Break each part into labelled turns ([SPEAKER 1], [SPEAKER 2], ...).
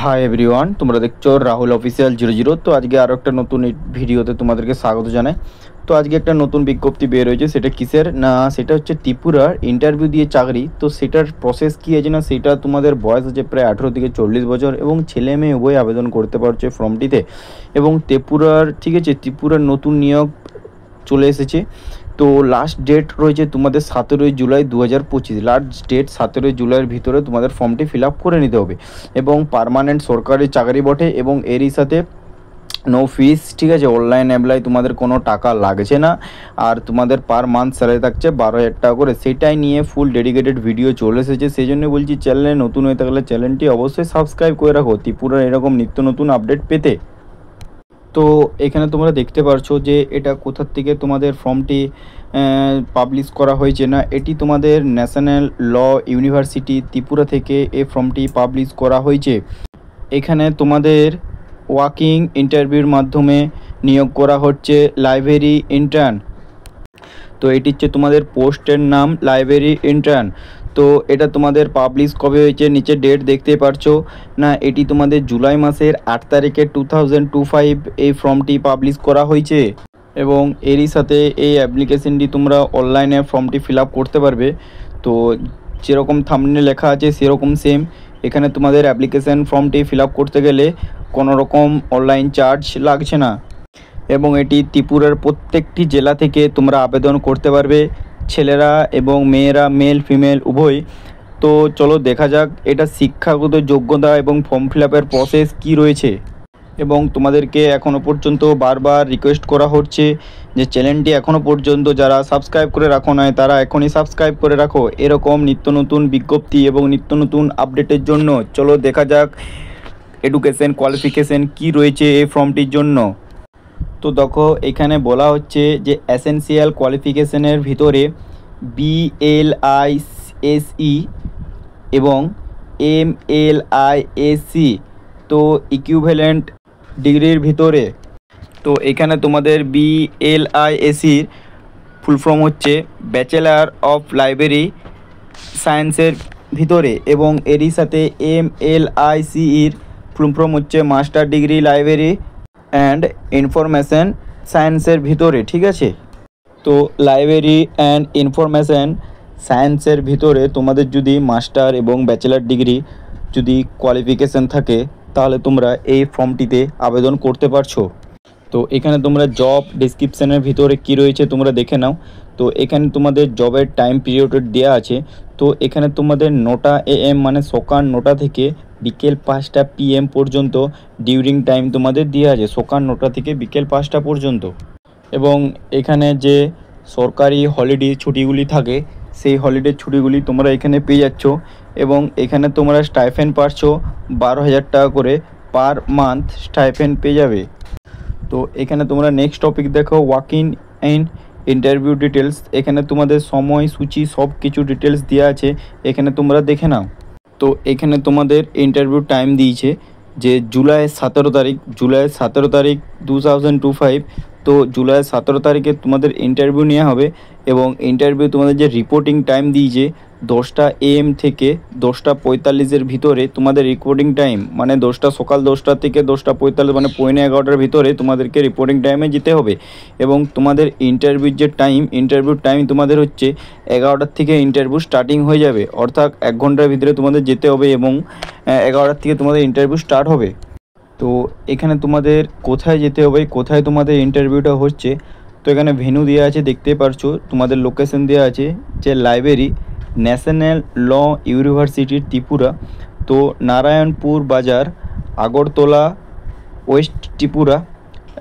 [SPEAKER 1] Hi everyone, তোমরা দেখছো Rahul official 00। তো আজকে আরও একটা নতুন ভিডিওতে তোমাদেরকে স্বাগত জানাই। তো আজকে একটা নতুন বিজ্ঞপ্তি বের হয়েছে, সেটা কিসের না, সেটা হচ্ছে ত্রিপুরার ইন্টারভিউ দিয়ে চাকরি। তো সেটার প্রসেস কী আছে না, সেটা তোমাদের বয়স আছে প্রায় 18 থেকে 40 বছর এবং ছেলে মেয়ে উভয় আবেদন করতে পারছে ফর্মটিতে। এবং ত্রিপুরার ঠিক আছে, ত্রিপুরার নতুন নিয়োগ চলে এসেছে। তো লাস্ট ডেট রয়েছে তোমাদের 17 জুলাই 2025। লাস্ট ডেট 17 জুলাইয়ের ভিতরে তোমাদের ফর্মটি ফিল আপ করে নিতে হবে। এবং পার্মানেন্ট সরকারি চাকরি বটে এবং এরই সাথে নো ফিস, ঠিক আছে। অনলাইন অ্যাপ্লাই, তোমাদের কোনো টাকা লাগছে না। আর তোমাদের পার মান্থ স্যালারি থাকছে 12,000 টাকা করে। সেটাই নিয়ে ফুল ডেডিকেটেড ভিডিও চলে এসেছে। সেই জন্য বলছি, চ্যানেলে নতুন হয়ে থাকলে চ্যানেলটি অবশ্যই সাবস্ক্রাইব করে রাখো ত্রিপুরার এরকম নিত্য নতুন আপডেট পেতে। তো এখানে তোমরা দেখতে পারছো যে এটা কোথার থেকে তোমাদের ফর্মটি পাবলিশ করা হয়েছে না, এটি তোমাদের ন্যাশনাল ল ইউনিভার্সিটি ত্রিপুরা থেকে এই ফর্মটি পাবলিশ করা হয়েছে। এখানে তোমাদের ওয়াকিং ইন্টারভিউর মাধ্যমে নিয়োগ করা হচ্ছে লাইব্রেরি ইন্টার্ন। তো এটি হচ্ছে তোমাদের পোস্টের নাম লাইব্রেরি ইন্টার্ন। তো এটা তোমাদের পাবলিশ কবে হয়েছে, নিচে ডেট দেখতে পারছো না, এটি তোমাদের জুলাই মাসের 8 তারিখে 2025 এই ফর্মটি পাবলিশ করা হয়েছে। এবং এরই সাথে এই অ্যাপ্লিকেশনটি তোমরা অনলাইনে ফর্মটি ফিল আপ করতে পারবে। তো যেরকম থাম্বনেলে লেখা আছে সেরকম সেম এখানে তোমাদের অ্যাপ্লিকেশন ফর্মটি ফিল আপ করতে গেলে কোনো রকম অনলাইন চার্জ লাগছে না। এবং এটি ত্রিপুরার প্রত্যেকটি জেলা থেকে তোমরা আবেদন করতে পারবে, ছেলেরা এবং মেয়েরা, মেল ফিমেল উভয়। তো চলো দেখা যাক এটা শিক্ষাগত যোগ্যতা এবং ফর্ম ফিল আপের প্রসেস কী রয়েছে। এবং তোমাদেরকে এখনও পর্যন্ত বারবার রিকোয়েস্ট করা হচ্ছে যে চ্যানেলটি এখনও পর্যন্ত যারা সাবস্ক্রাইব করে রাখো নয় তারা এখনই সাবস্ক্রাইব করে রাখো এরকম নিত্য নতুন বিজ্ঞপ্তি এবং নিত্য নতুন আপডেটের জন্য। চলো দেখা যাক এডুকেশন কোয়ালিফিকেশন কি রয়েছে এই ফর্মটির জন্য। তো দেখো এখানে বলা হচ্ছে যে এসেনশিয়াল কোয়ালিফিকেশনের ভিতরে BLISE এবং MLISC, তো ইকুইভ্যালেন্ট ডিগ্রির ভিতরে। তো এখানে তোমাদের BLISCর ফুল ফর্ম হচ্ছে ব্যাচেলার অফ লাইব্রেরি সায়েন্সের ভিতরে এবং এরই সাথে MLICর ফুল ফর্ম হচ্ছে master degree library and information সায়েন্সের ভিতরে, ঠিক আছে। তো লাইব্রেরি অ্যান্ড ইনফরমেশন সায়েন্সের ভিতরে তোমাদের যদি মাস্টার এবং ব্যাচেলার ডিগ্রি যদি কোয়ালিফিকেশান থাকে তাহলে তোমরা এই ফর্মটিতে আবেদন করতে পারছো। তো এখানে তোমরা জব ডেসক্রিপশানের ভিতরে কি রয়েছে তোমরা দেখে নাও। তো এখানে তোমাদের জবের টাইম পিরিয়ড দেওয়া আছে। তো এখানে তোমাদের 9টা AM মানে সকাল 9টা থেকে বিকেল 5টা PM পর্যন্ত ডিউরিং টাইম তোমাদের দেওয়া আছে, সকাল 9টা থেকে বিকেল 5টা পর্যন্ত। এবং এখানে যে সরকারি হলিডে ছুটিগুলি থাকে সেই হলিডে ছুটিগুলি তোমরা এখানে পেয়ে যাচ্ছ। এবং এখানে তোমরা স্টাইফেন্ড পাচ্ছ 12,000 টাকা করে পার মান্থ স্টাইফেন্ড পেয়ে যাবে। তো এখানে তোমরা নেক্সট টপিক দেখো, ওয়াকিং ইন ইন্টারভিউ ডিটেলস। এখানে তোমাদের সময়সূচি সব কিছু ডিটেলস দেওয়া আছে, এখানে তোমরা দেখে নাও। তো এখানে তোমাদের ইন্টারভিউ টাইম দিয়েছে যে জুলাই 17 তারিখ 2025। তো জুলাই 17 তারিখে তোমাদের ইন্টারভিউ নেওয়া হবে। এবং ইন্টারভিউ তোমাদের যে রিপোর্টিং টাইম দিয়েছে 10টা AM থেকে 10টা 45-এর ভিতরে তোমাদের রিপোর্টিং টাইম, মানে সকাল 10টা থেকে 10টা 45 মানে 11:45-টার ভিতরে তোমাদেরকে রিপোর্টিং টাইমে যেতে হবে। এবং তোমাদের ইন্টারভিউর যে ইন্টারভিউ টাইম তোমাদের হচ্ছে 11টার থেকে ইন্টারভিউ স্টার্টিং হয়ে যাবে, অর্থাৎ 1 ঘন্টার ভিতরে তোমাদের যেতে হবে এবং 11টার থেকে তোমাদের ইন্টারভিউ স্টার্ট হবে। তো এখানে তোমাদের কোথায় যেতে হবে, কোথায় তোমাদের ইন্টারভিউটা হচ্ছে, তো এখানে ভেন্যু দেওয়া আছে দেখতে পারছো, তোমাদের লোকেশন দেওয়া আছে যে library national law university Tripura. তো নারায়ণপুর বাজার, আগরতলা, ওয়েস্ট ত্রিপুরা।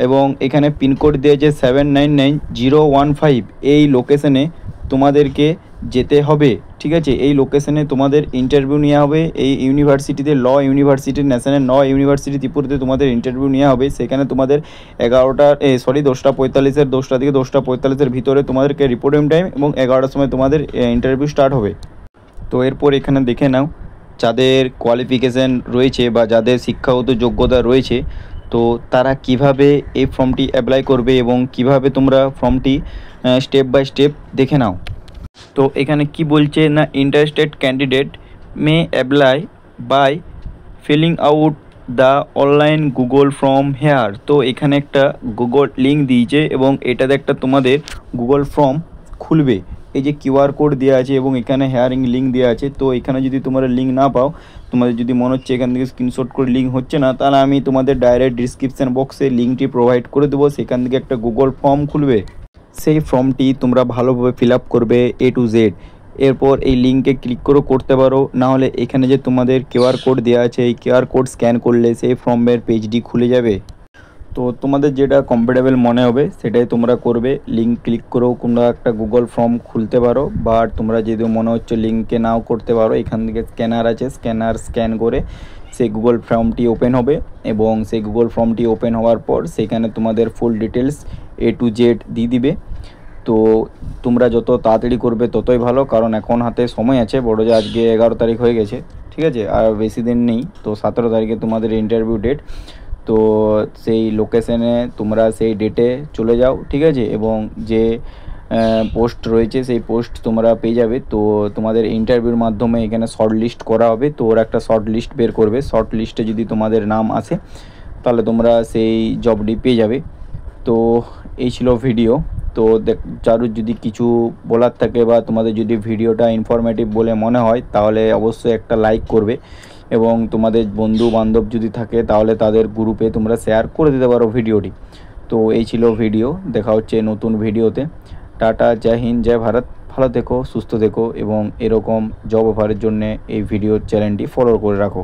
[SPEAKER 1] এবং এখানে পিনকোড দেওয়া আছে 799015। এই লোকেশনে তোমাদেরকে যেতে হবে, ঠিক আছে। এই লোকেশনে তোমাদের ইন্টারভিউ নেওয়া হবে। এই ইউনিভার্সিটিতে law university national law university ত্রিপুরাতে তোমাদের ইন্টারভিউ নেওয়া হবে। সেখানে তোমাদের 10টা 45-এর 10টা থেকে 10টা 45-এর ভিতরে তোমাদেরকে রিপোর্টিং টাইম এবং 11টার সময় তোমাদের ইন্টারভিউ স্টার্ট হবে। তো এরপর এখানে দেখে নাও যাদের কোয়ালিফিকেশান রয়েছে বা যাদের শিক্ষাগত যোগ্যতা রয়েছে তো তারা কিভাবে এই ফর্মটি অ্যাপ্লাই করবে এবং কিভাবে তোমরা ফর্মটি স্টেপ বাই স্টেপ দেখে নাও। তো এখানে কি বলছে না, interested candidate may apply by filling out the online Google form here. তো এখানে একটা গুগল লিঙ্ক দিয়েছে এবং এটাতে একটা তোমাদের গুগল ফর্ম খুলবে। এই যে কিউআর কোড দেওয়া আছে এবং এখানে হেয়ারিং লিঙ্ক দেওয়া আছে। তো এখানে যদি তোমরা লিঙ্ক না পাও, তোমাদের যদি মনে হচ্ছে এখান থেকে স্ক্রিনশট করে লিঙ্ক হচ্ছে না, তাহলে আমি তোমাদের ডাইরেক্ট ডিসক্রিপশান বক্সে লিঙ্কটি প্রোভাইড করে দেবো। সেখান থেকে একটা গুগল ফর্ম খুলবে, সেই ফর্মটি তোমরা ভালোভাবে ফিল আপ করবে A to Z। এরপর এই লিঙ্কে ক্লিক করেও করতে পারো, না হলে এখানে যে তোমাদের কিউআর কোড দেওয়া আছে এই কিউআর কোড স্ক্যান করলে সেই ফর্মের পেজটি খুলে যাবে। তো তোমাদের যেটা কমফোর্টেবল মনে হবে সেটাই তোমরা করবে। লিঙ্ক ক্লিক করেও কোনো একটা গুগল ফর্ম খুলতে পারো, বা তোমরা যদি মনে হচ্ছে লিঙ্কে নাও করতে পারো, এখান থেকে স্ক্যানার আছে, স্ক্যান করে সেই গুগল ফর্মটি ওপেন হবে এবং সেই গুগল ফর্মটি ওপেন হওয়ার পর সেখানে তোমাদের full details A to Z দিয়ে দিবে। তো তোমরা যত তাড়াতাড়ি করবে ততই ভালো, কারণ এখন হাতে সময় আছে। বড় যে আজকে 11 তারিখ হয়ে গেছে, ঠিক আছে, আর বেশি দিন নেই। তো 17 তারিখে তোমাদের ইন্টারভিউ ডেট। তো সেই লোকেশনে তোমরা সেই ডেটে চলে যাও, ঠিক আছে, এবং যে পোস্ট রয়েছে সেই পোস্ট তোমরা পেয়ে যাবে। তো তোমাদের ইন্টারভিউর মাধ্যমে এখানে শর্ট লিস্ট করা হবে। তো ওরা একটা শর্ট লিস্ট বের করবে, শর্ট লিস্টে যদি তোমাদের নাম আসে তাহলে তোমরা সেই জবটি পেয়ে যাবে। তো এই ছিল ভিডিও। তো যার যদি কিছু বলার থাকে বা তোমাদের যদি ভিডিওটা ইনফরমেটিভ বলে মনে হয় তাহলে অবশ্যই একটা লাইক করবে, এবং তোমাদের বন্ধু বান্ধব যদি থাকে তাহলে তাদের গ্রুপে তোমরা শেয়ার করে দিতে পারো ভিডিওটি। তো এই ছিল ভিডিও, দেখা হচ্ছে নতুন ভিডিওতে। টাটা, জয় হিন্দ, জয় ভারত। ভালো থেকো, সুস্থ থেকো এবং এরকম জব অফারের জন্য এই ভিডিওর চ্যানেলটি ফলো করে রাখো।